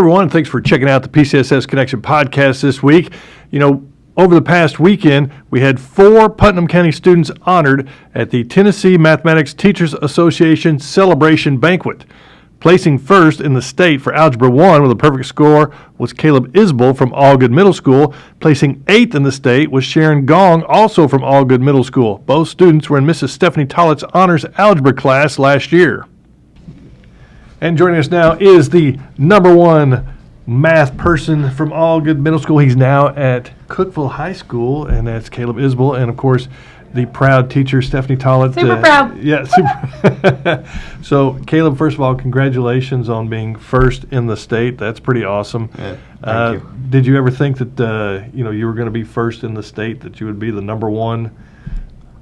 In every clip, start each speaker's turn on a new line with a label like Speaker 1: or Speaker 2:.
Speaker 1: everyone. Thanks for checking out the PCSS Connection Podcast this week. Over the past weekend, we had 4 Putnam County students honored at the Tennessee Mathematics Teachers Association Celebration Banquet. Placing first in the state for Algebra 1 with a perfect score was Caleb Isbill from Algood Middle School. Placing 8th in the state was Sharon Gong, also from Algood Middle School. Both students were in Mrs. Stephanie Tollett's honors algebra class last year. And joining us now is the number 1 math person from Algood Middle School. He's now at Cookeville High School, and that's Caleb Isbill, and of course the proud teacher Stephanie Tollett.
Speaker 2: Super proud.
Speaker 1: Yeah, super. So Caleb, first of all, congratulations on being first in the state. That's pretty awesome.
Speaker 3: Yeah, thank you.
Speaker 1: Did you ever think that you were going to be first in the state, that you would be the number 1?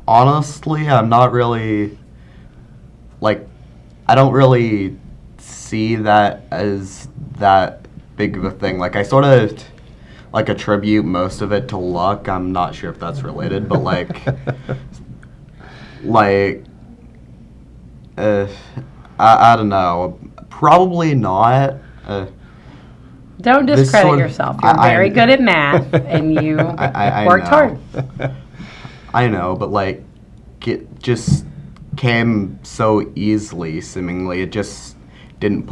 Speaker 3: Honestly, I'm not really I don't really see that as that big of a thing. I sort of attribute most of it to luck. I'm not sure if that's related, but I don't know. Probably not.
Speaker 2: Don't discredit yourself. You're very good at math, and you worked hard.
Speaker 3: I know, but it just came so easily, seemingly. It just didn't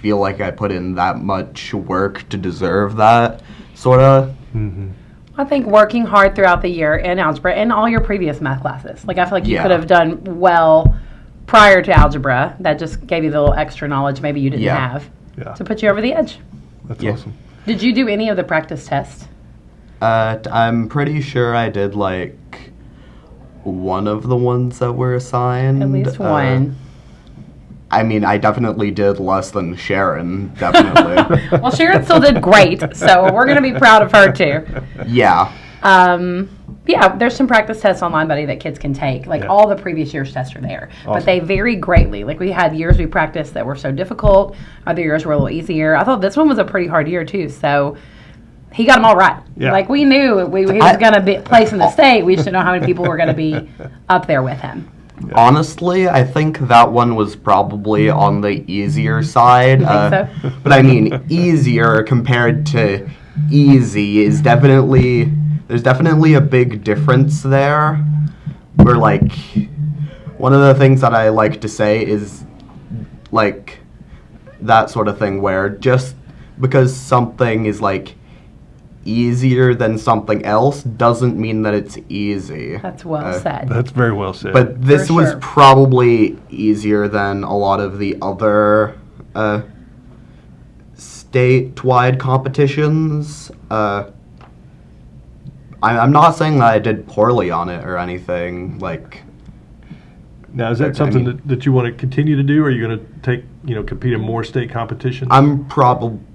Speaker 3: feel like I put in that much work to deserve that, sort of.
Speaker 1: Mm-hmm.
Speaker 2: I think working hard throughout the year in algebra and all your previous math classes. I feel like you could have done well prior to algebra. That just gave you the little extra knowledge maybe you didn't have to put you over the edge.
Speaker 1: That's awesome.
Speaker 2: Did you do any of the practice tests?
Speaker 3: I'm pretty sure I did one of the ones that were assigned.
Speaker 2: At least one.
Speaker 3: I mean, I definitely did less than Sharon, definitely.
Speaker 2: Well, Sharon still did great, so we're going to be proud of her, too.
Speaker 3: Yeah.
Speaker 2: There's some practice tests online, buddy, that kids can take. All the previous year's tests are there. Awesome. But they vary greatly. We had years we practiced that were so difficult. Other years were a little easier. I thought this one was a pretty hard year, too, so he got them all right.
Speaker 1: Yeah.
Speaker 2: We knew he was going to be placed in the state. We just didn't know how many people were going to be up there with him.
Speaker 3: Yeah. Honestly, I think that one was probably on the easier side.
Speaker 2: You think so?
Speaker 3: But I mean, easier compared to easy is definitely, there's definitely a big difference there. Where one of the things that I like to say is that sort of thing where just because something is easier than something else doesn't mean that it's easy.
Speaker 2: That's well said.
Speaker 1: That's very well said.
Speaker 3: But this was probably easier than a lot of the other statewide competitions. I'm not saying that I did poorly on it or anything.
Speaker 1: Now, is that something that you want to continue to do, or are you going to compete in more state competitions?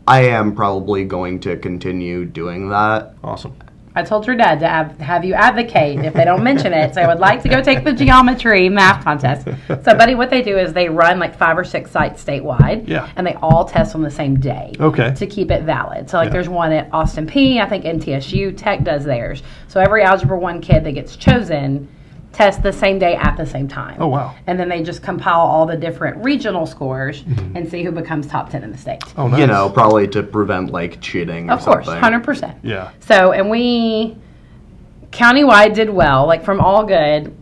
Speaker 3: I am probably going to continue doing that.
Speaker 1: Awesome.
Speaker 2: I told your dad to have you advocate if they don't mention it. So I would like to go take the geometry math contest. So, buddy, what they do is they run 5 or 6 sites statewide.
Speaker 1: Yeah.
Speaker 2: And they all test on the same day.
Speaker 1: Okay.
Speaker 2: To keep it valid. So, there's one at Austin P. I think MTSU Tech does theirs. So every Algebra 1 kid that gets chosen test the same day at the same time.
Speaker 1: Oh, wow.
Speaker 2: And then they just compile all the different regional scores and see who becomes top 10 in the state.
Speaker 1: Oh, nice.
Speaker 3: Probably to prevent cheating or something.
Speaker 2: Of course, 100%.
Speaker 1: Yeah.
Speaker 2: So, and we countywide did well. From Algood,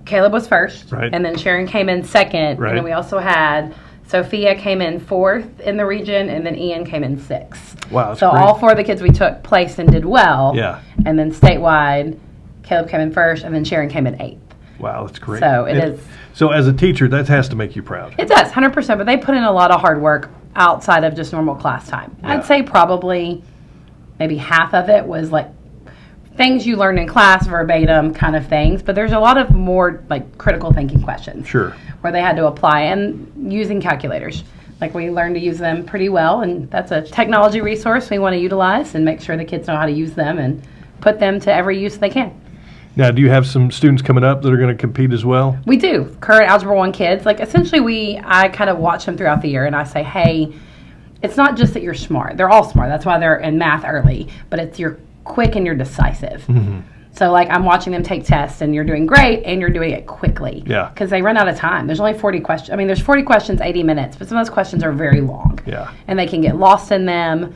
Speaker 2: Caleb was first.
Speaker 1: Right.
Speaker 2: And then Sharon came in second.
Speaker 1: Right.
Speaker 2: And then we also had Sophia came in 4th in the region, and then Ian came in 6th.
Speaker 1: Wow, that's
Speaker 2: so
Speaker 1: great.
Speaker 2: all 4 of the kids we took placed and did well.
Speaker 1: Yeah.
Speaker 2: And then statewide, Caleb came in 1st, and then Sharon came in 8th.
Speaker 1: Wow, that's great.
Speaker 2: So it is.
Speaker 1: So as a teacher, that has to make you proud.
Speaker 2: It does, 100%. But they put in a lot of hard work outside of just normal class time.
Speaker 1: Yeah.
Speaker 2: I'd say probably maybe half of it was things you learned in class, verbatim kind of things. But there's a lot of more critical thinking questions.
Speaker 1: Sure.
Speaker 2: Where they had to apply and using calculators. We learned to use them pretty well. And that's a technology resource we want to utilize and make sure the kids know how to use them and put them to every use they can.
Speaker 1: Now, do you have some students coming up that are going to compete as well?
Speaker 2: We do. Current Algebra 1 kids. Essentially, I kind of watch them throughout the year, and I say, hey, it's not just that you're smart. They're all smart. That's why they're in math early. But it's you're quick and you're decisive.
Speaker 1: Mm-hmm.
Speaker 2: So, like, I'm watching them take tests, and you're doing great, and you're doing it quickly.
Speaker 1: Yeah.
Speaker 2: Because they run out of time. There's only 40 questions. I mean, there's 40 questions, 80 minutes, but some of those questions are very long.
Speaker 1: Yeah.
Speaker 2: And they can get lost in them.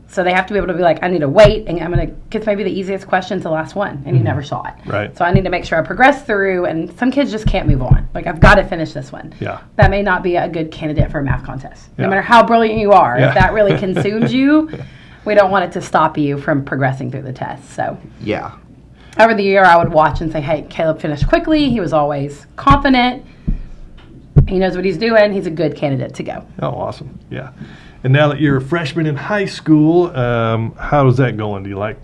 Speaker 2: So they have to be able to be like, I need to wait, and I'm going to get maybe the easiest question to the last one, and you never saw it.
Speaker 1: Right.
Speaker 2: So I need to make sure I progress through, and some kids just can't move on. Like, I've got to finish this one.
Speaker 1: Yeah.
Speaker 2: That may not be a good candidate for a math contest.
Speaker 1: Yeah.
Speaker 2: No matter how brilliant you are,
Speaker 1: Yeah.
Speaker 2: if that really consumes you, we don't want it to stop you from progressing through the test. So
Speaker 3: Yeah.
Speaker 2: over the year, I would watch and say, hey, Caleb finished quickly. He was always confident. He knows what he's doing. He's a good candidate to go.
Speaker 1: Oh, awesome. Yeah. And now that you're a freshman in high school, how's that going? Do you like?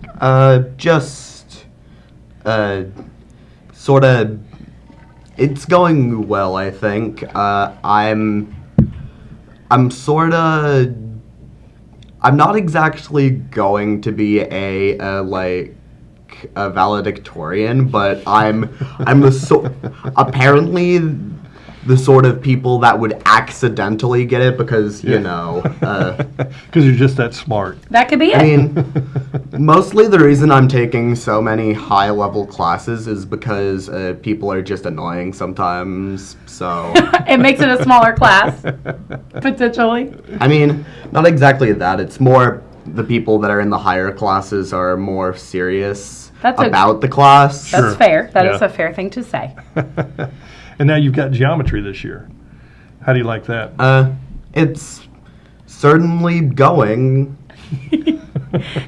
Speaker 3: Sort of. It's going well, I think. I'm not exactly going to be a valedictorian, but apparently the sort of people that would accidentally get it because,
Speaker 1: Because you're just that smart.
Speaker 2: That could be it.
Speaker 3: I mean, mostly the reason I'm taking so many high-level classes is because people are just annoying sometimes, so...
Speaker 2: It makes it a smaller class, potentially.
Speaker 3: I mean, not exactly that. It's more the people that are in the higher classes are more serious about the class.
Speaker 1: Sure.
Speaker 2: That's fair. That is
Speaker 1: Yeah.
Speaker 2: a fair thing to say.
Speaker 1: And now you've got geometry this year. How do you like that?
Speaker 3: It's certainly going.
Speaker 2: Do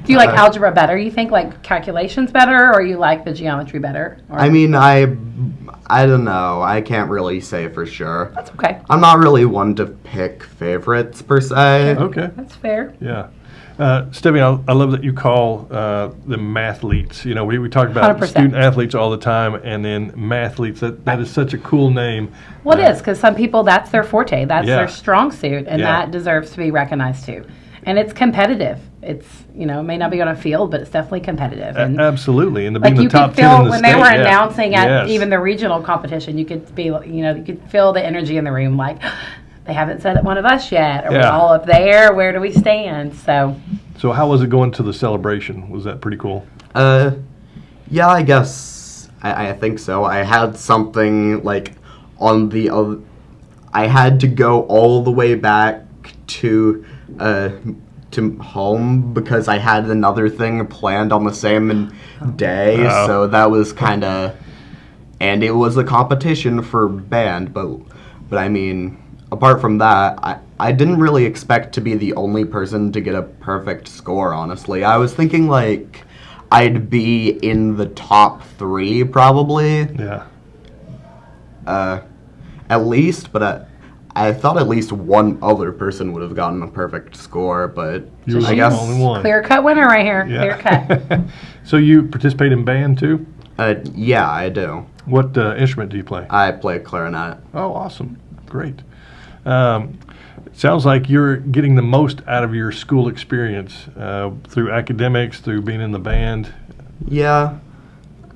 Speaker 2: you like algebra better? You think like calculations better, or you like the geometry better? Or...
Speaker 3: I mean, I don't know. I can't really say for sure.
Speaker 2: That's okay.
Speaker 3: I'm not really one to pick favorites per se.
Speaker 1: Okay.
Speaker 2: That's fair.
Speaker 1: Yeah. Stephanie, I love that you call them mathletes. You know, we talk about
Speaker 2: 100%.
Speaker 1: student athletes all the time, and then mathletes. That is such a cool name.
Speaker 2: Well, it is, because some people, that's their forte. That's
Speaker 1: Yeah.
Speaker 2: their strong suit, and
Speaker 1: Yeah.
Speaker 2: that deserves to be recognized too. And it's competitive. It's, it may not be on a field, but it's definitely competitive. And
Speaker 1: Absolutely, and to be
Speaker 2: like
Speaker 1: in the
Speaker 2: you
Speaker 1: top
Speaker 2: could
Speaker 1: 10 in
Speaker 2: feel
Speaker 1: the
Speaker 2: when
Speaker 1: state.
Speaker 2: they were
Speaker 1: yeah.
Speaker 2: announcing at
Speaker 1: Yes.
Speaker 2: even the regional competition, you could be, you could feel the energy in the room, like they haven't said it one of us yet. Are we
Speaker 1: Yeah.
Speaker 2: all up there? Where do we stand?
Speaker 1: So how was it going to the celebration? Was that pretty cool?
Speaker 3: Yeah, I guess I think so. I had something like on the I had to go all the way back to home because I had another thing planned on the same day.
Speaker 1: Oh.
Speaker 3: So that was kind of, and it was a competition for band, but I mean, apart from that, I didn't really expect to be the only person to get a perfect score, honestly. I was thinking, like, I'd be in the top 3, probably.
Speaker 1: Yeah.
Speaker 3: At least, but I thought at least one other person would have gotten a perfect score, but
Speaker 1: You were
Speaker 3: I
Speaker 1: the
Speaker 3: guess...
Speaker 1: only one.
Speaker 2: Clear cut winner right here.
Speaker 1: Yeah.
Speaker 2: Clear cut.
Speaker 1: So you participate in band too?
Speaker 3: Yeah, I do.
Speaker 1: What instrument do you play?
Speaker 3: I play clarinet.
Speaker 1: Oh, awesome. Great. Sounds like you're getting the most out of your school experience through academics, through being in the band.
Speaker 3: Yeah,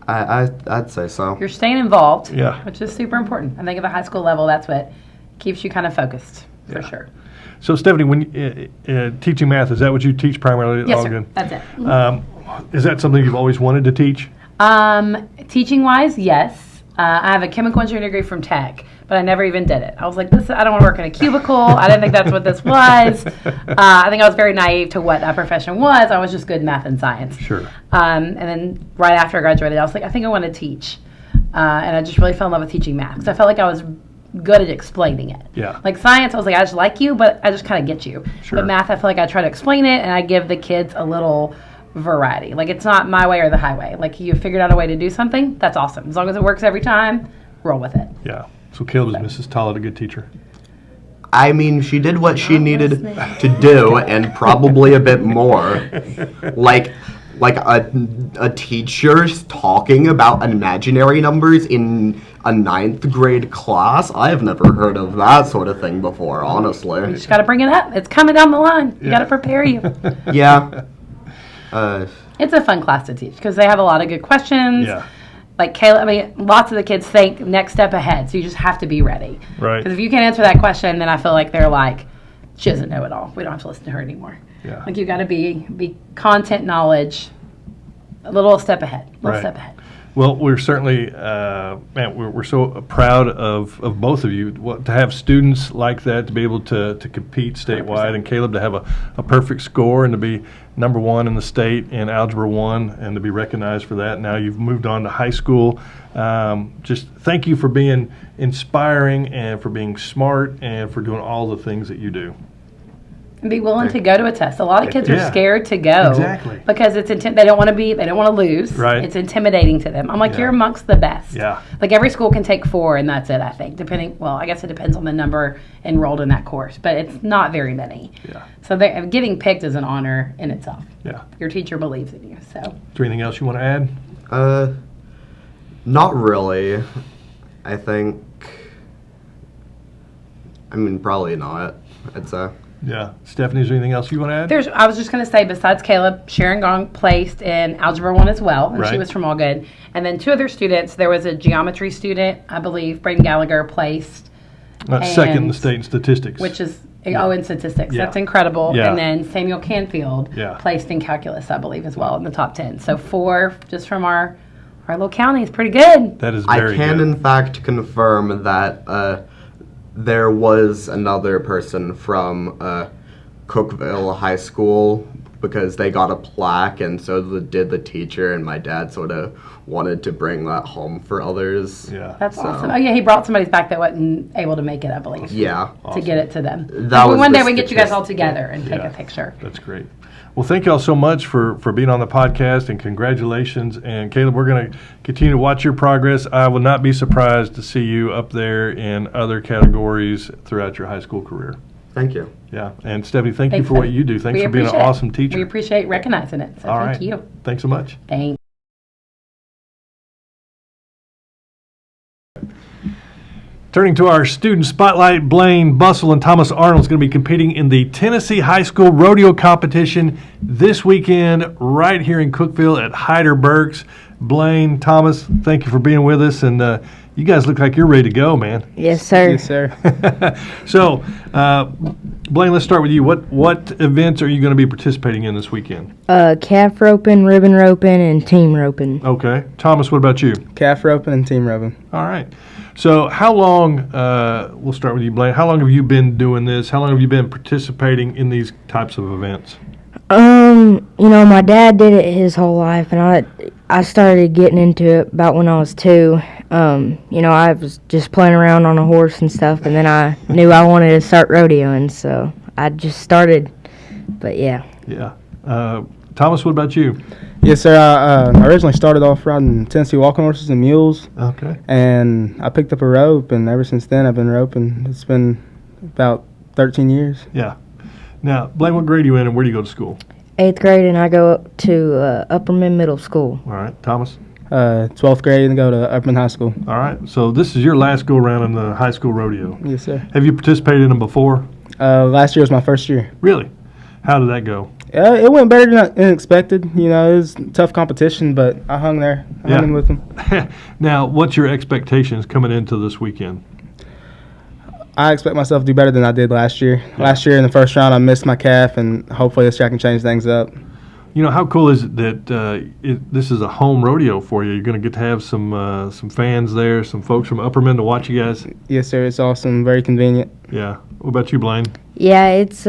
Speaker 3: I'd say so.
Speaker 2: You're staying involved,
Speaker 1: Yeah.
Speaker 2: which is super important. I think at the high school level, that's what keeps you kind of focused, for
Speaker 1: Yeah.
Speaker 2: sure.
Speaker 1: So, Stephanie, when teaching math, is that what you teach primarily at
Speaker 2: Yes, sir.
Speaker 1: Algood?
Speaker 2: That's it.
Speaker 1: Is that something you've always wanted to teach?
Speaker 2: Teaching-wise, yes. I have a chemical engineering degree from Tech, but I never even did it. I was like, I don't want to work in a cubicle. I didn't think that's what this was. I think I was very naive to what that profession was. I was just good in math and science.
Speaker 1: Sure.
Speaker 2: And then right after I graduated, I was like, I think I want to teach. And I just really fell in love with teaching math because I felt like I was good at explaining it.
Speaker 1: Yeah.
Speaker 2: Like science, I was like, I just like you, but I just kind of get you.
Speaker 1: Sure.
Speaker 2: But math, I feel like I try to explain it, and I give the kids a little variety. Like, it's not my way or the highway. Like, you figured out a way to do something, that's awesome. As long as it works every time, roll with it.
Speaker 1: Yeah. So, Caleb, is Mrs. Tollett a good teacher?
Speaker 3: I mean, she did what she needed to do, and probably a bit more. Like a teacher's talking about imaginary numbers in a 9th grade class. I have never heard of that sort of thing before,
Speaker 2: You
Speaker 3: honestly.
Speaker 2: just got to bring it up. It's coming down the line. You got to prepare you.
Speaker 3: Yeah.
Speaker 2: It's a fun class to teach because they have a lot of good questions.
Speaker 1: Yeah.
Speaker 2: Like Caleb, I mean, lots of the kids think next step ahead, so you just have to be ready.
Speaker 1: Right.
Speaker 2: Because if you can't answer that question, then I feel like they're like, she doesn't know it all. We don't have to listen to her anymore.
Speaker 1: Yeah.
Speaker 2: Like, you got to be content knowledge, a little step ahead.
Speaker 1: Right.
Speaker 2: Step ahead.
Speaker 1: Well, we're certainly, man, we're so proud of both of you. To have students like that, to be able to compete statewide, 100%. And Caleb to have a perfect score and to be number one in the state in Algebra 1 and to be recognized for that. Now you've moved on to high school. Just thank you for being inspiring and for being smart and for doing all the things that you do.
Speaker 2: And be willing to go to a test. A lot of kids are scared to go.
Speaker 1: Exactly.
Speaker 2: Because it's they don't want to lose.
Speaker 1: Right.
Speaker 2: It's intimidating to them. I'm like, you're amongst the best.
Speaker 1: Yeah.
Speaker 2: Like every school can take 4 and that's it, I think. I guess it depends on the number enrolled in that course, but it's not very many.
Speaker 1: Yeah.
Speaker 2: So getting picked is an honor in itself.
Speaker 1: Yeah.
Speaker 2: Your teacher believes in you. So.
Speaker 1: Is there anything else you want to add?
Speaker 3: Not really. I think. I mean, probably not. I'd say.
Speaker 1: Yeah. Stephanie, is there anything else you want to add?
Speaker 2: I was just going to say, besides Caleb, Sharon Gong placed in Algebra 1 as well, and
Speaker 1: Right.
Speaker 2: she was from Algood. And then 2 other students, there was a geometry student, I believe, Braden Gallagher placed.
Speaker 1: Second in the state in statistics.
Speaker 2: Which is, in statistics.
Speaker 1: Yeah.
Speaker 2: That's incredible.
Speaker 1: Yeah.
Speaker 2: And then Samuel Canfield placed in calculus, I believe, as well, in the top 10. So 4 just from our little county is pretty good.
Speaker 1: That is very good.
Speaker 3: I can, in fact, confirm that there was another person from Cookville High School because they got a plaque, and so did the teacher, and my dad sort of wanted to bring that home for others.
Speaker 1: Yeah.
Speaker 2: That's awesome. Oh, yeah, he brought somebody's back that wasn't able to make it, I believe.
Speaker 3: Yeah.
Speaker 2: To get it to them.
Speaker 3: That
Speaker 2: Maybe
Speaker 3: was
Speaker 2: one
Speaker 3: the
Speaker 2: day we can get you guys all together and take
Speaker 1: Yeah.
Speaker 2: a picture.
Speaker 1: That's great. Well, thank you all so much for being on the podcast, and congratulations. And Caleb, we're going to continue to watch your progress. I will not be surprised to see you up there in other categories throughout your high school career.
Speaker 3: Thank you.
Speaker 1: Yeah. And Stephanie, thank you
Speaker 2: Thanks,
Speaker 1: for what
Speaker 2: Stephanie.
Speaker 1: you do. Thanks
Speaker 2: We
Speaker 1: for being an
Speaker 2: appreciate it.
Speaker 1: awesome teacher.
Speaker 2: We appreciate recognizing it. So
Speaker 1: all
Speaker 2: thank
Speaker 1: right.
Speaker 2: you.
Speaker 1: Thanks so much.
Speaker 2: Thanks.
Speaker 1: Turning to our student spotlight, Blaine, Bussell, and Thomas Arnold is going to be competing in the Tennessee High School Rodeo competition this weekend right here in Cookville at Hyder Burks. Blaine, Thomas, thank you for being with us, and you guys look like you're ready to go, man.
Speaker 4: Yes, sir.
Speaker 5: Yes, sir.
Speaker 1: So, Blaine, let's start with you. What events are you going to be participating in this weekend?
Speaker 4: Calf roping, ribbon roping, and team roping.
Speaker 1: Okay. Thomas, what about you?
Speaker 5: Calf roping and team roping.
Speaker 1: All right. So how long, we'll start with you, Blaine. How long have you been doing this? How long have you been participating in these types of events?
Speaker 4: My dad did it his whole life, and I started getting into it about when I was 2. I was just playing around on a horse and stuff, and then I knew I wanted to start rodeoing, so I just started. But yeah.
Speaker 1: Yeah. Thomas, what about you?
Speaker 5: Yes, sir. I originally started off riding Tennessee walking horses and mules.
Speaker 1: Okay.
Speaker 5: And I picked up a rope, and ever since then I've been roping. It's been about 13 years.
Speaker 1: Yeah. Now, Blaine, what grade are you in, and where do you go to school?
Speaker 4: 8th grade, and I go up to Upperman Middle School.
Speaker 1: All right. Thomas?
Speaker 5: 12th grade and go to Upperman High School.
Speaker 1: All right. So this is your last go-around in the high school rodeo.
Speaker 5: Yes, sir.
Speaker 1: Have you participated in them before?
Speaker 5: Last year was my first year.
Speaker 1: Really? How did that go?
Speaker 5: It went better than expected. It was tough competition, but I hung there. I hung in with them.
Speaker 1: Now, what's your expectations coming into this weekend?
Speaker 5: I expect myself to do better than I did last year.
Speaker 1: Yeah.
Speaker 5: Last year in the first round, I missed my calf, and hopefully this year I can change things up.
Speaker 1: How cool is it that this is a home rodeo for you? You're going to get to have some fans there, some folks from Upperman to watch you guys.
Speaker 5: Yes, sir. It's awesome. Very convenient.
Speaker 1: Yeah. What about you, Blaine?
Speaker 4: Yeah, it's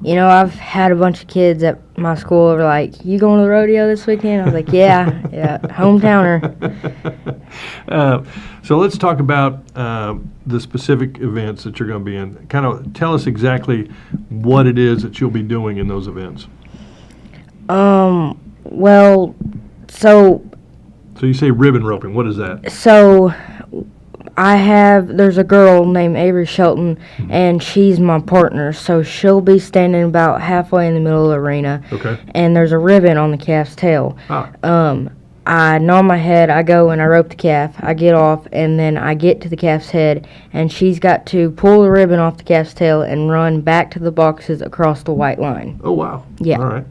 Speaker 4: I've had a bunch of kids at my school who were like, "You going to the rodeo this weekend?" I was like, "Yeah, hometowner."
Speaker 1: So let's talk about the specific events that you're going to be in. Kind of tell us exactly what it is that you'll be doing in those events.
Speaker 4: Well, so
Speaker 1: you say ribbon roping. What is that?
Speaker 4: So there's a girl named Avery Shelton, and she's my partner. So she'll be standing about halfway in the middle of the arena.
Speaker 1: Okay.
Speaker 4: And there's a ribbon on the calf's tail. I nod my head, I go and I rope the calf, I get off, and then I get to the calf's head, and she's got to pull the ribbon off the calf's tail and run back to the boxes across the white line.
Speaker 1: Oh, wow.
Speaker 4: Yeah.
Speaker 1: All right.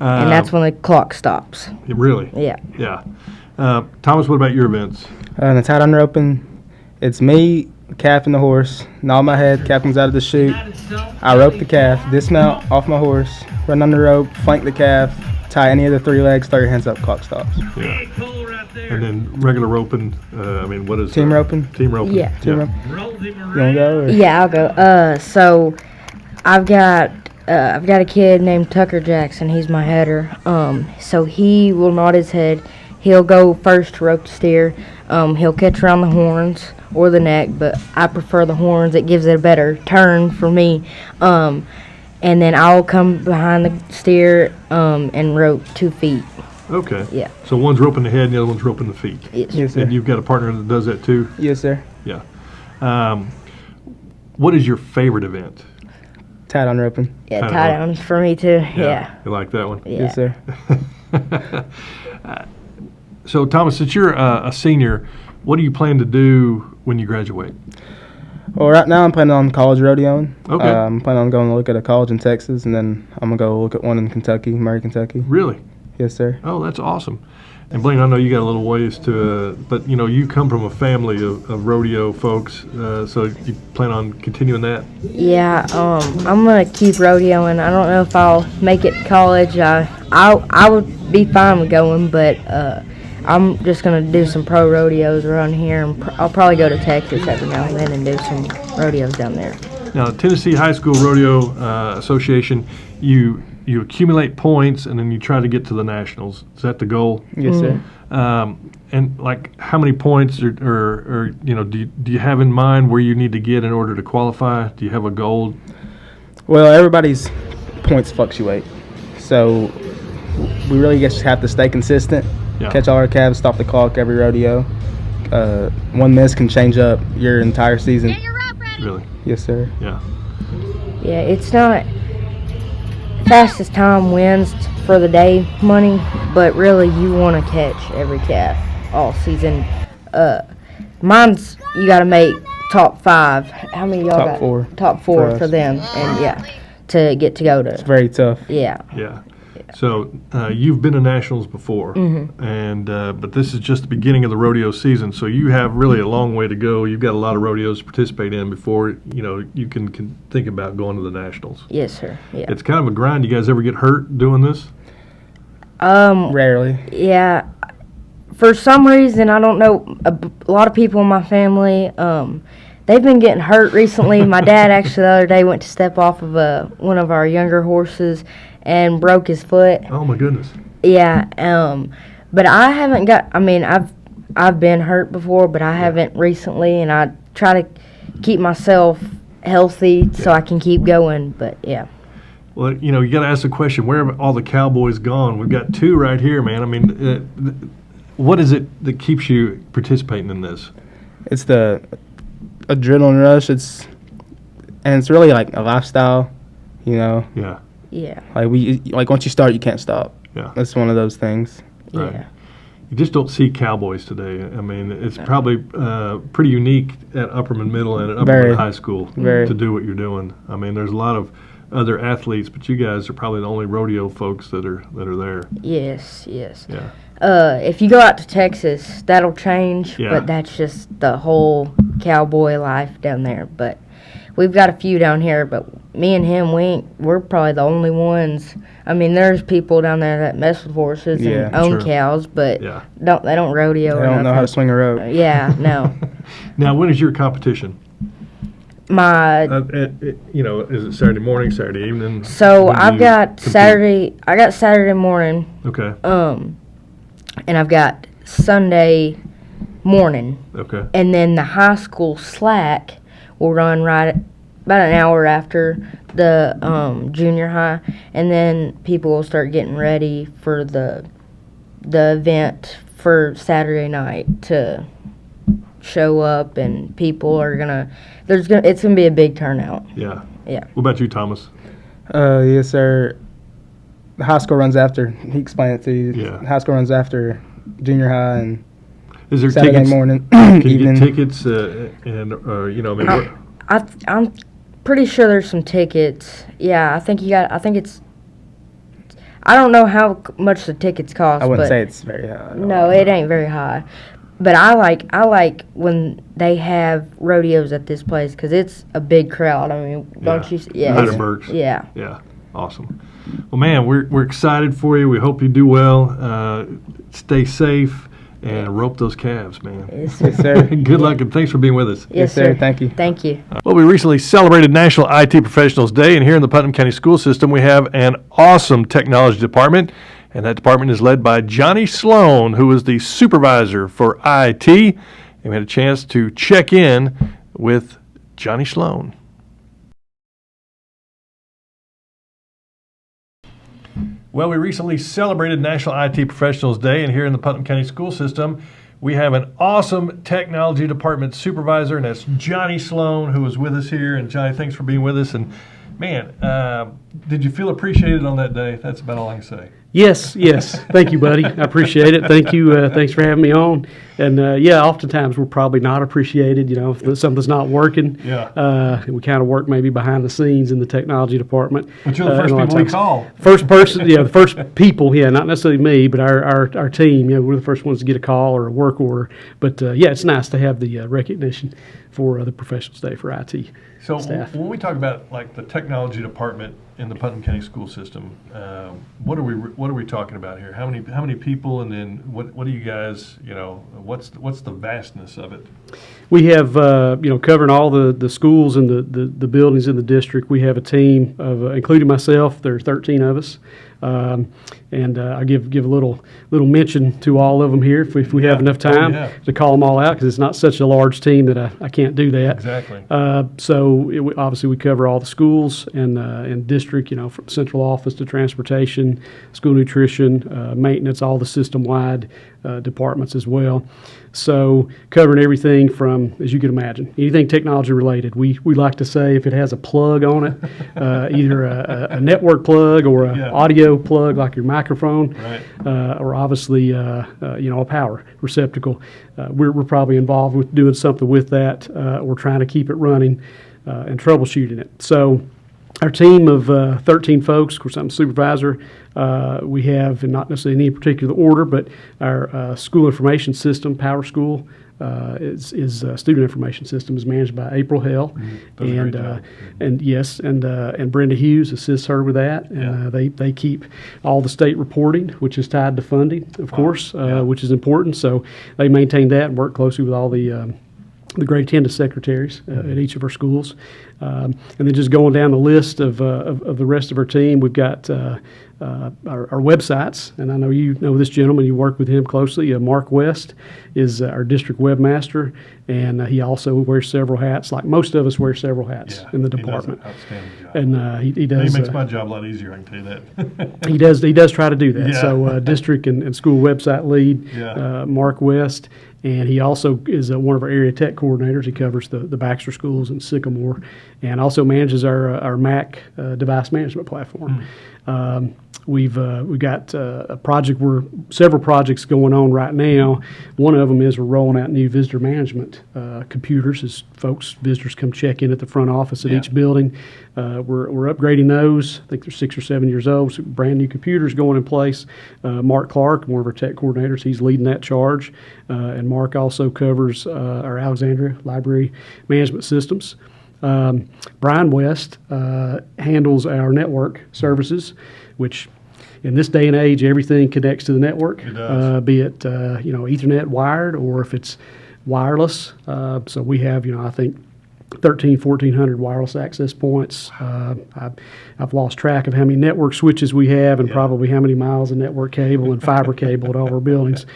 Speaker 4: And that's when the clock stops.
Speaker 1: Really?
Speaker 4: Yeah.
Speaker 1: Yeah. Thomas, what about your events?
Speaker 5: And the tight on roping, it's me, the calf, and the horse. Nod my head, calf comes out of the chute. I rope the calf, dismount off my horse, run on the rope, flank the calf, tie any of the 3 legs, throw your hands up, clock stops.
Speaker 1: Yeah. And then regular roping, I mean, what is
Speaker 5: Team roping?
Speaker 1: Team roping.
Speaker 4: Yeah.
Speaker 5: Team rope. You want to go? Or?
Speaker 4: Yeah, I'll go. So I've got a kid named Tucker Jackson. He's my header. So he will nod his head. He'll go first to rope the steer. He'll catch around the horns or the neck, but I prefer the horns. It gives it a better turn for me. And then I'll come behind the steer and rope 2 feet.
Speaker 1: Okay.
Speaker 4: Yeah.
Speaker 1: So one's roping the head and the other one's roping the feet.
Speaker 5: Yes, sir.
Speaker 1: And you've got a partner that does that too?
Speaker 5: Yes, sir.
Speaker 1: Yeah. What is your favorite event?
Speaker 5: Tie down roping.
Speaker 4: Yeah,
Speaker 1: Tie
Speaker 4: tie
Speaker 1: down.
Speaker 4: downs for me too. Yeah.
Speaker 1: You like that one?
Speaker 4: Yeah.
Speaker 5: Yes, sir.
Speaker 1: So, Thomas, since you're a senior, what do you plan to do when you graduate?
Speaker 5: Well, right now I'm planning on college rodeoing.
Speaker 1: Okay.
Speaker 5: I'm planning on going to look at a college in Texas, and then I'm going to go look at one in Kentucky, Murray, Kentucky.
Speaker 1: Really?
Speaker 5: Yes, sir.
Speaker 1: Oh, that's awesome. And Blaine, I know you got a little ways to, but you come from a family of rodeo folks, so you plan on continuing that?
Speaker 4: Yeah, I'm gonna keep rodeoing. I don't know if I'll make it to college. I would be fine with going, but I'm just gonna do some pro rodeos around here, and I'll probably go to Texas every now and then and do some rodeos down there.
Speaker 1: Now, the Tennessee High School Rodeo Association, you accumulate points and then you try to get to the nationals. Is that the goal?
Speaker 5: Yes, sir.
Speaker 1: And like, how many points or do you have in mind where you need to get in order to qualify? Do you have a goal?
Speaker 5: Well, everybody's points fluctuate, so we really just have to stay consistent.
Speaker 1: Yeah.
Speaker 5: Catch all our calves, stop the clock every rodeo. One miss can change up your entire season.
Speaker 1: Really?
Speaker 5: Yes, sir.
Speaker 1: Yeah.
Speaker 4: Yeah, it's not fastest time wins for the day money, but really you want to catch every calf all season. Mine's you got to make top 5. How many of y'all
Speaker 5: Top
Speaker 4: got?
Speaker 5: 4.
Speaker 4: Top 4
Speaker 5: for
Speaker 4: for
Speaker 5: us.
Speaker 4: them, and yeah, to get to go to.
Speaker 5: It's very tough.
Speaker 4: Yeah.
Speaker 1: Yeah. So you've been to nationals before, and but this is just the beginning of the rodeo season. So you have really a long way to go. You've got a lot of rodeos to participate in before you can think about going to the nationals.
Speaker 4: Yes, sir. Yeah.
Speaker 1: It's kind of a grind. You guys ever get hurt doing this?
Speaker 5: Rarely.
Speaker 4: Yeah. For some reason, I don't know, a lot of people in my family, they've been getting hurt recently. My dad actually the other day went to step off of one of our younger horses and broke his foot.
Speaker 1: Oh my goodness.
Speaker 4: Yeah. But I haven't I've been hurt before, but I haven't recently, and I try to keep myself healthy so I can keep going. But yeah.
Speaker 1: Well, you got to ask the question: where have all the cowboys gone? We've got 2 right here, man. I mean, what is it that keeps you participating in this?
Speaker 5: It's the adrenaline rush. It's really like a lifestyle,
Speaker 1: Yeah.
Speaker 4: Yeah.
Speaker 5: Like once you start, you can't stop.
Speaker 1: Yeah.
Speaker 5: That's one of those things.
Speaker 1: Right.
Speaker 4: Yeah.
Speaker 1: You just don't see cowboys today. I mean, it's probably pretty unique at Upperman Middle and at Upperman
Speaker 5: Very.
Speaker 1: High School
Speaker 5: Very.
Speaker 1: to do what you're doing. I mean, there's a lot of other athletes, but you guys are probably the only rodeo folks that are there.
Speaker 4: Yes. Yes.
Speaker 1: Yeah.
Speaker 4: If you go out to Texas, that'll change,
Speaker 1: Yeah.
Speaker 4: but that's just the whole cowboy life down there. But we've got a few down here, but me and him, we're probably the only ones. I mean, there's people down there that mess with horses
Speaker 5: Yeah,
Speaker 4: and own
Speaker 1: sure.
Speaker 4: cows, but
Speaker 1: Yeah.
Speaker 4: they don't rodeo.
Speaker 5: They
Speaker 4: or
Speaker 5: don't know how to
Speaker 4: nothing.
Speaker 5: swing a rope.
Speaker 4: Yeah, no.
Speaker 1: Now, when is your competition?
Speaker 4: My
Speaker 1: Is it Saturday morning, Saturday evening?
Speaker 4: so
Speaker 1: When do
Speaker 4: I've
Speaker 1: you
Speaker 4: got
Speaker 1: compete?
Speaker 4: Saturday. I got Saturday morning.
Speaker 1: Okay.
Speaker 4: And I've got Sunday morning.
Speaker 1: Okay.
Speaker 4: And then the high school slack will run right about an hour after the junior high, and then people will start getting ready for the event for Saturday night to show up, and people are it's gonna be a big turnout.
Speaker 1: Yeah.
Speaker 4: Yeah.
Speaker 1: What about you, Thomas?
Speaker 5: Yes, sir. The high school runs after. He explained it to you.
Speaker 1: Yeah.
Speaker 5: High school runs after junior high and
Speaker 1: Is there
Speaker 5: Saturday
Speaker 1: tickets?
Speaker 5: morning,
Speaker 1: Can you
Speaker 5: evening.
Speaker 1: get tickets?
Speaker 4: I'm pretty sure there's some tickets. Yeah, I think it's. I don't know how much the tickets cost.
Speaker 5: I wouldn't
Speaker 4: but
Speaker 5: say it's very high.
Speaker 4: No, it ain't very high. But I like when they have rodeos at this place because it's a big crowd. I mean, don't you? Yeah.
Speaker 1: Heidelberg's.
Speaker 4: Yeah.
Speaker 1: Yeah. Awesome. Well, man, we're excited for you. We hope you do well. Stay safe. and rope those calves, man.
Speaker 4: Yes,
Speaker 5: Yes,
Speaker 4: sir.
Speaker 5: sir.
Speaker 1: Good luck and thanks for being with us.
Speaker 4: Yes,
Speaker 5: sir. Thank you.
Speaker 4: Thank you.
Speaker 1: Well, we recently celebrated National IT Professionals Day, and here in the Putnam County School System, we have an awesome technology department, and that department is led by Johnny Sloan, who is the supervisor for IT, and we had a chance to check in with Johnny Sloan. Well, we recently celebrated National IT Professionals Day, and here in the Putnam County School System, we have an awesome technology department supervisor, and that's Johnny Sloan, who is with us here. And Johnny, thanks for being with us. And man, did you feel appreciated on that day? That's about all I can say.
Speaker 6: Yes. Thank you, buddy. I appreciate it. Thank you. Thanks for having me on. And oftentimes we're probably not appreciated. If something's not working.
Speaker 1: Yeah.
Speaker 6: We kind of work maybe behind the scenes in the technology department.
Speaker 1: But you're the first
Speaker 6: and a lot of
Speaker 1: people we
Speaker 6: times-
Speaker 1: call.
Speaker 6: First person, the first people, not necessarily me, but our team. We're the first ones to get a call or a work order. But it's nice to have the recognition for the Professionals Day for IT
Speaker 1: So
Speaker 6: staff.
Speaker 1: when we talk about like the technology department in the Putnam County School System, what are we talking about here? How many people, and then what do you guys, what's the vastness of it?
Speaker 6: We have, covering all the schools and the buildings in the district, we have a team of, including myself, there are 13 of us. And I'll give a little mention to all of them here if we have enough time to call them all out, because it's not such a large team that I can't do that.
Speaker 1: Exactly.
Speaker 6: Obviously we cover all the schools and district, from central office to transportation, school nutrition, maintenance, all the system-wide departments as well. So covering everything from, as you can imagine, anything technology related. We like to say if it has a plug on it, either a network plug or an audio plug like your microphone,
Speaker 1: Right.
Speaker 6: or obviously a power receptacle. We're probably involved with doing something with that or trying to keep it running and troubleshooting it. So our team of 13 folks, of course I'm a supervisor, we have, and not necessarily in any particular order, but our school information system, Power School, is student information system is managed by April Hell,
Speaker 1: Does a great job.
Speaker 6: and Brenda Hughes assists her with that, and they keep all the state reporting, which is tied to funding, of course, which is important. So they maintain that and work closely with all the grade 10 to secretaries at each of our schools. And then just going down the list of the rest of our team, we've got our websites, and I know you know this gentleman, you work with him closely. Mark West is our district webmaster, and he also wears several hats, like most of us wear several hats in the department.
Speaker 1: He does an outstanding job.
Speaker 6: And he does.
Speaker 1: He makes my job a lot easier, I can tell you that.
Speaker 6: He does try to do that.
Speaker 1: Yeah.
Speaker 6: So district and school website lead,
Speaker 1: Yeah.
Speaker 6: Mark West, and he also is one of our area tech coordinators. He covers the Baxter schools in Sycamore, and also manages our Mac device management platform. We've got several projects going on right now. One of them is we're rolling out new visitor management computers as visitors come check in at the front office at each building. We're upgrading those. I think they're 6 or 7 years old. So brand new computers going in place. Mark Clark, one of our tech coordinators, he's leading that charge. And Mark also covers our Alexandria library management systems. Brian West handles our network services, which in this day and age, everything connects to the network,
Speaker 1: It does.
Speaker 6: be it Ethernet wired or if it's wireless. So we have, I think 1,400 wireless access points. I've lost track of how many network switches we have and probably how many miles of network cable and fiber cable at all our buildings.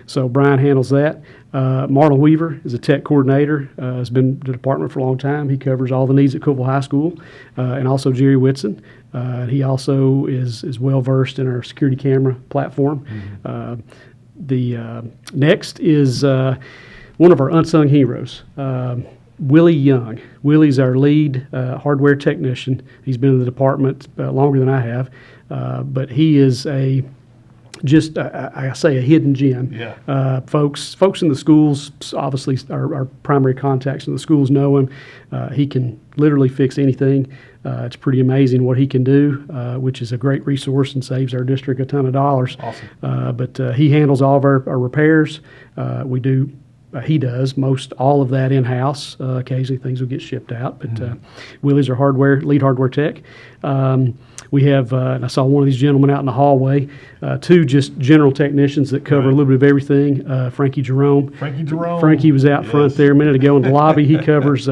Speaker 6: So Brian handles that. Marlon Weaver is a tech coordinator, has been in the department for a long time. He covers all the needs at Cookville High School, and also Jerry Whitson. He also is well versed in our security camera platform. The next is one of our unsung heroes, Willie Young. Willie's our lead hardware technician. He's been in the department longer than I have, but he is I say a hidden gem.
Speaker 1: Yeah.
Speaker 6: Folks in the schools, obviously our primary contacts in the schools know him. He can literally fix anything. It's pretty amazing what he can do, which is a great resource and saves our district a ton of dollars.
Speaker 1: Awesome.
Speaker 6: But he handles all of our repairs. We do he does most all of that in-house. Occasionally things will get shipped out, but Willie's our lead hardware tech. We have, and I saw one of these gentlemen out in the hallway, two just general technicians that cover a little bit of everything. Frankie Jerome. Frankie was out front there a minute ago in the lobby. He covers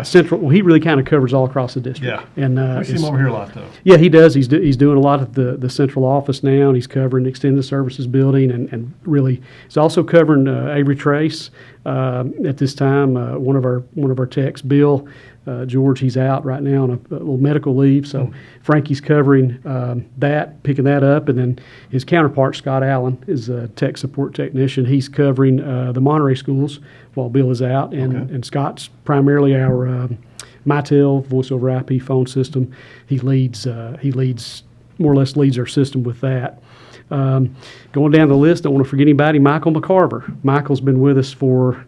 Speaker 6: central. Well, he really kind of covers all across the district.
Speaker 1: Yeah.
Speaker 6: And
Speaker 1: we see him over here a lot, though.
Speaker 6: Yeah, he does. He's doing a lot of the central office now, and he's covering the extended services building, and really he's also covering Avery Trace at this time. One of our techs, Bill. George, he's out right now on a little medical leave, so Frankie's covering picking that up, and then his counterpart, Scott Allen, is a tech support technician. He's covering the Monterey schools while Bill is out, and Scott's primarily our Mitel voice over IP phone system. He leads more or less leads our system with that. Going down the list, don't want to forget anybody. Michael McCarver. Michael's been with us for,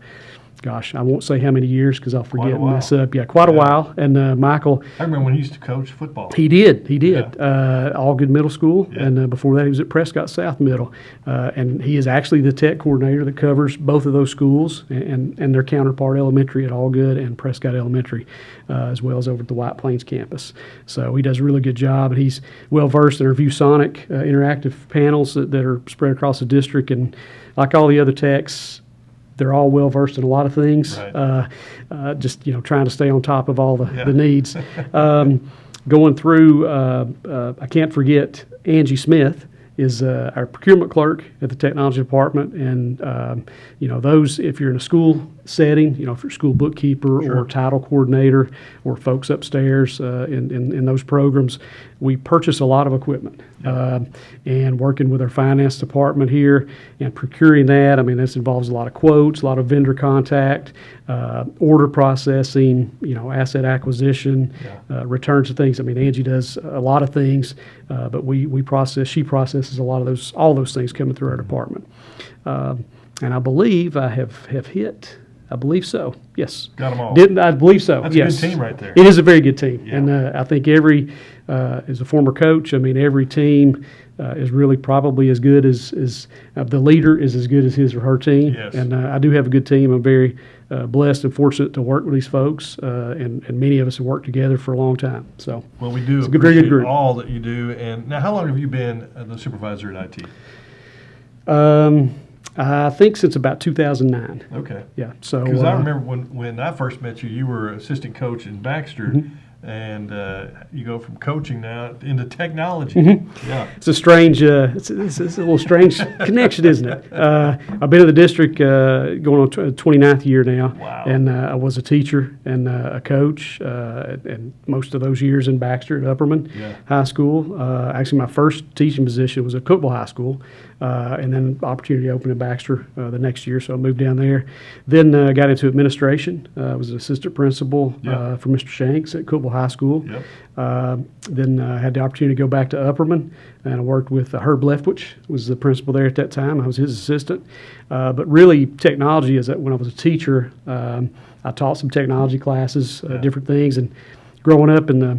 Speaker 6: gosh, I won't say how many years because I'll forget and mess up. Yeah, quite a while. And Michael,
Speaker 1: I remember when he used to coach football.
Speaker 6: He did.
Speaker 1: Yeah.
Speaker 6: Algood Middle School, and before that he was at Prescott South Middle. And he is actually the tech coordinator that covers both of those schools and their counterpart elementary at Algood and Prescott Elementary, as well as over at the White Plains campus. So he does a really good job, and he's well versed in our ViewSonic interactive panels that are spread across the district. And like all the other techs, they're all well versed in a lot of things. Right. Just trying to stay on top of all the needs. Going through, I can't forget Angie Smith is our procurement clerk at the technology department, and those, if you're in a school setting, if you're a school bookkeeper or title coordinator or folks upstairs in those programs, we purchase a lot of equipment. And working with our finance department here and procuring that, this involves a lot of quotes, a lot of vendor contact, order processing, asset acquisition, returns of things. Angie does a lot of things, but she processes all those things coming through our department. And I believe I have hit. I believe so. Yes.
Speaker 1: Got them all.
Speaker 6: Didn't I believe so?
Speaker 1: That's
Speaker 6: yes.
Speaker 1: a good team right there.
Speaker 6: It is a very good team,
Speaker 1: Yeah.
Speaker 6: and I think as a former coach, every team is really probably as good as the leader is as good as his or her team.
Speaker 1: Yes.
Speaker 6: And I do have a good team. I'm very blessed and fortunate to work with these folks, and many of us have worked together for a long time. So,
Speaker 1: well, we do
Speaker 6: it's a very good
Speaker 1: appreciate
Speaker 6: group.
Speaker 1: all that you do. And now, how long have you been the supervisor at IT?
Speaker 6: I think since about 2009.
Speaker 1: Okay.
Speaker 6: Yeah. So
Speaker 1: Because I remember when I first met you, you were assistant coach in Baxter, and you go from coaching now into technology. Yeah.
Speaker 6: It's a strange, it's a little strange connection, isn't it? I've been in the district going on 29th year now,
Speaker 1: Wow.
Speaker 6: and I was a teacher and a coach, and most of those years in Baxter at Upperman High School. Actually, my first teaching position was at Cookeville High School, and then opportunity opened in Baxter the next year, so I moved down there. Then got into administration. I was an assistant principal for Mr. Shanks at Cookeville High School.
Speaker 1: Yep.
Speaker 6: Then had the opportunity to go back to Upperman, and I worked with Herb Leftwich, was the principal there at that time. I was his assistant. But really, technology is that when I was a teacher, I taught some technology classes, different things, and growing up in the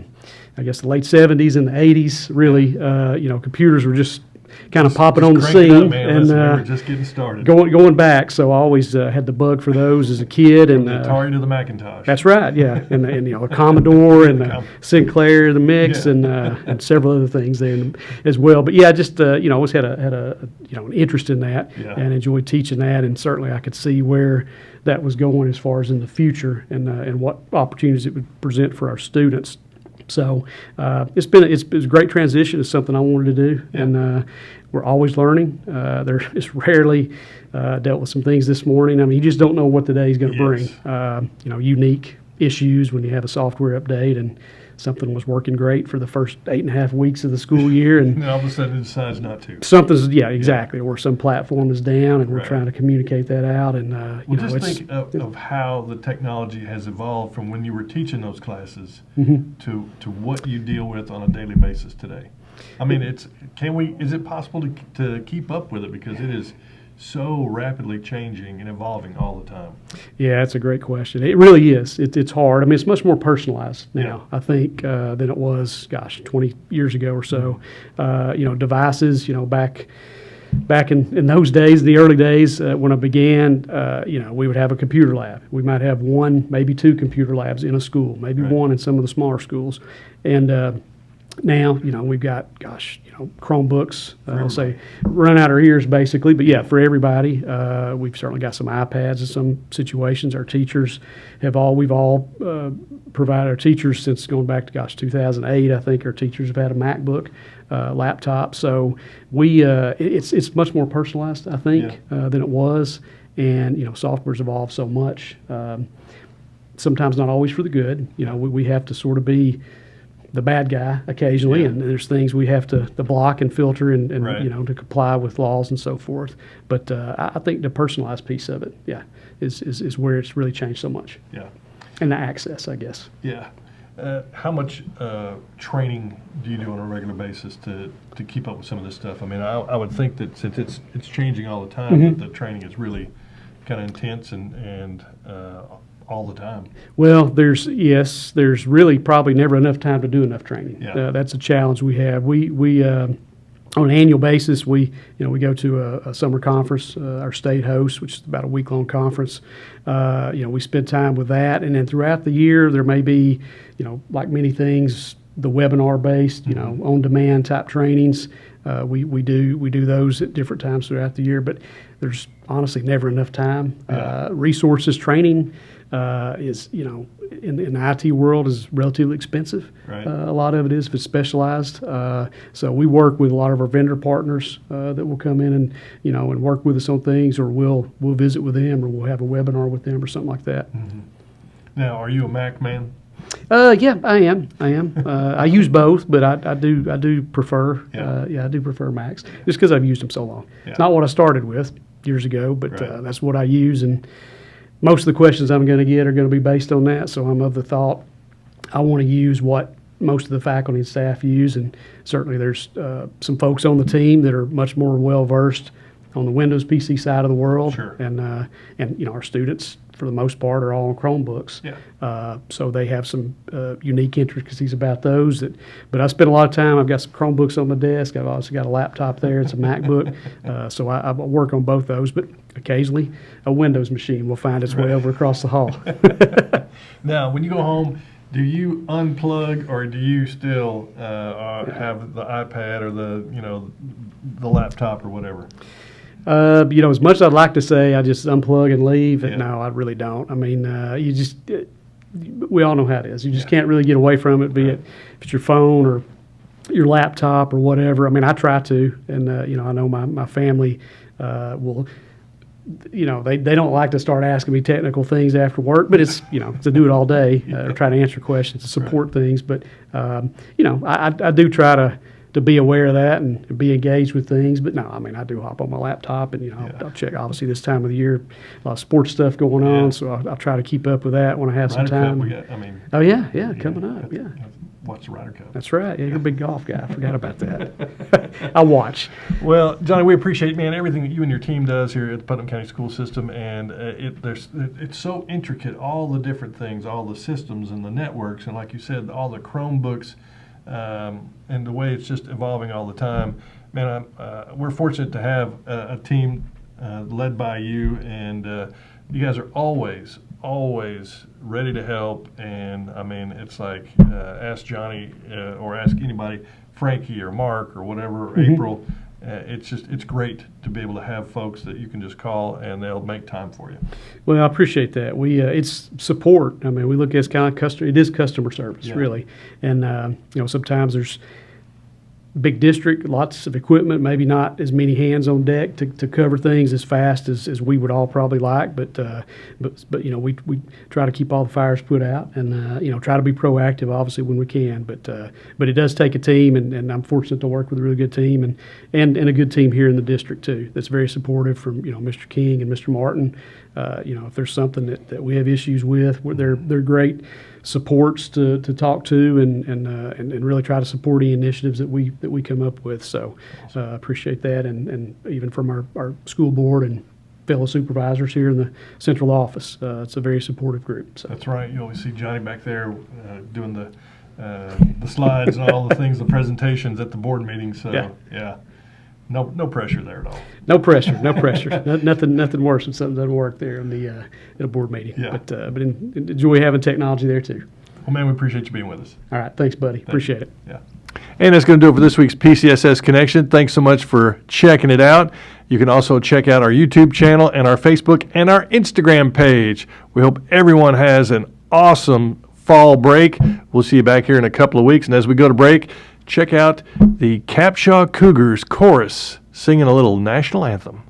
Speaker 6: late 70s and the 80s, really, computers were just kind of popping on the scene, and
Speaker 1: we were just getting started.
Speaker 6: Going back. So I always had the bug for those as a kid, and
Speaker 1: the Atari to the Macintosh.
Speaker 6: That's right, yeah, and the Commodore and the Sinclair, the Mix, and several other things there as well. But yeah, just always had an interest in that, and enjoyed teaching that, and certainly I could see where that was going as far as in the future, and what opportunities it would present for our students. So it's a great transition. It's something I wanted to do, and we're always learning. There is rarely dealt with some things this morning. You just don't know what the day is going to bring. Unique issues when you have a software update and something was working great for the first 8.5 weeks of the school year, and
Speaker 1: all of a sudden it decides not to.
Speaker 6: Something's exactly, or some platform is down, and we're trying to communicate that out. And
Speaker 1: think of how the technology has evolved from when you were teaching those classes to what you deal with on a daily basis today. Is it possible to keep up with it, because it is so rapidly changing and evolving all the time?
Speaker 6: Yeah, that's a great question. It really is. It's hard. It's much more personalized now, I think, than it was, 20 years ago or so. Devices, back back in those days, the early days when I began, we would have a computer lab. We might have one, maybe two computer labs in a school, maybe one in some of the smaller schools. And now, we've got, Chromebooks, I'll say, run out our ears basically. But yeah, for everybody, we've certainly got some iPads in some situations. Our teachers we've all provided our teachers since going back to, 2008, I think our teachers have had a MacBook laptop. So it's much more personalized, I think, than it was. And, software's evolved so much, sometimes not always for the good. We have to sort of be the bad guy occasionally, and there's things we have to block and filter and to comply with laws and so forth. But I think the personalized piece of it, is where it's really changed so much.
Speaker 1: Yeah.
Speaker 6: And the access, I guess.
Speaker 1: Yeah. How much training do you do on a regular basis to keep up with some of this stuff? I mean, I would think that since it's changing all the time, that the training is really kind of intense and all the time.
Speaker 6: Well, there's really probably never enough time to do enough training.
Speaker 1: Yeah.
Speaker 6: That's a challenge we have. We on an annual basis, we go to a summer conference, our state hosts, which is about a week-long conference. We spend time with that, and then throughout the year, there may be, like many things, the webinar-based, on-demand type trainings. We do those at different times throughout the year, but there's honestly never enough time. Resources, training is, in the IT world is relatively expensive.
Speaker 1: Right.
Speaker 6: A lot of it is if it's specialized. So we work with a lot of our vendor partners that will come in and, and work with us on things, or we'll visit with them, or we'll have a webinar with them or something like that.
Speaker 1: Mm-hmm. Now, are you a Mac man?
Speaker 6: Yeah, I am. I use both, but I do prefer. I do prefer Macs just because I've used them so long.
Speaker 1: Yeah.
Speaker 6: It's not what I started with years ago, but that's what I use, and most of the questions I'm going to get are going to be based on that. So I'm of the thought I want to use what most of the faculty and staff use, and certainly there's some folks on the team that are much more well versed on the Windows PC side of the world,
Speaker 1: Sure.
Speaker 6: and our students for the most part are all on Chromebooks.
Speaker 1: Yeah.
Speaker 6: So they have some unique intricacies about those. But I spend a lot of time. I've got some Chromebooks on my desk. I've also got a laptop there. It's a MacBook. So I work on both those. But occasionally a Windows machine will find its way over across the hall.
Speaker 1: Now, when you go home, do you unplug, or do you still have the iPad or the laptop or whatever?
Speaker 6: As much as I'd like to say I just unplug and leave,
Speaker 1: Yeah.
Speaker 6: no, I really don't. I mean, we all know how it is. You just can't really get away from it, be it if it's your phone or your laptop or whatever. I mean, I try to, and I know my family will. They don't like to start asking me technical things after work, but it's to do it all day, or try to answer questions, to support things. But I do try to be aware of that and be engaged with things. But no, I mean, I do hop on my laptop and, I'll check. Obviously, this time of the year, a lot of sports stuff going on, so I'll try to keep up with that when I have some
Speaker 1: Ryder Cup,
Speaker 6: time.
Speaker 1: we got, I mean,
Speaker 6: Oh, yeah, coming up, yeah.
Speaker 1: Watch the Ryder Cup.
Speaker 6: That's right. Yeah, you're a big golf guy. I forgot about that. I watch.
Speaker 1: Well, Johnny, we appreciate, man, everything that you and your team does here at the Putnam County School System, and it's so intricate, all the different things, all the systems and the networks, and like you said, all the Chromebooks, and the way it's just evolving all the time. Man, we're fortunate to have a team led by you, and you guys are always ready to help. And I mean, it's like ask Johnny or ask anybody, Frankie or Mark or whatever, or April. It's great to be able to have folks that you can just call and they'll make time for you.
Speaker 6: Well, I appreciate that. It's support. I mean, we look at it as kind of customer. It is customer service, really. And sometimes there's big district, lots of equipment, maybe not as many hands on deck to cover things as fast as we would all probably like. But we try to keep all the fires put out, and try to be proactive, obviously, when we can. But it does take a team, and I'm fortunate to work with a really good team, and a good team here in the district too. That's very supportive from Mr. King and Mr. Martin. If there's something that we have issues with, they're great supports to talk to and really try to support any initiatives that we come up with. So appreciate that, and even from our school board and fellow supervisors here in the central office. It's a very supportive group. So.
Speaker 1: That's right. You always see Johnny back there doing the slides and all the things, the presentations at the board meetings. So yeah. No pressure there at all.
Speaker 6: No pressure, no pressure. Nothing worse when something doesn't work there in a board meeting.
Speaker 1: Yeah.
Speaker 6: But enjoy having technology there too.
Speaker 1: Well, man, we appreciate you being with us.
Speaker 6: All right, thanks, buddy. Appreciate it.
Speaker 1: Yeah. And that's going to do it for this week's PCSS Connection. Thanks so much for checking it out. You can also check out our YouTube channel and our Facebook and our Instagram page. We hope everyone has an awesome fall break. We'll see you back here in a couple of weeks. And as we go to break, check out the Capshaw Cougars chorus singing a little national anthem.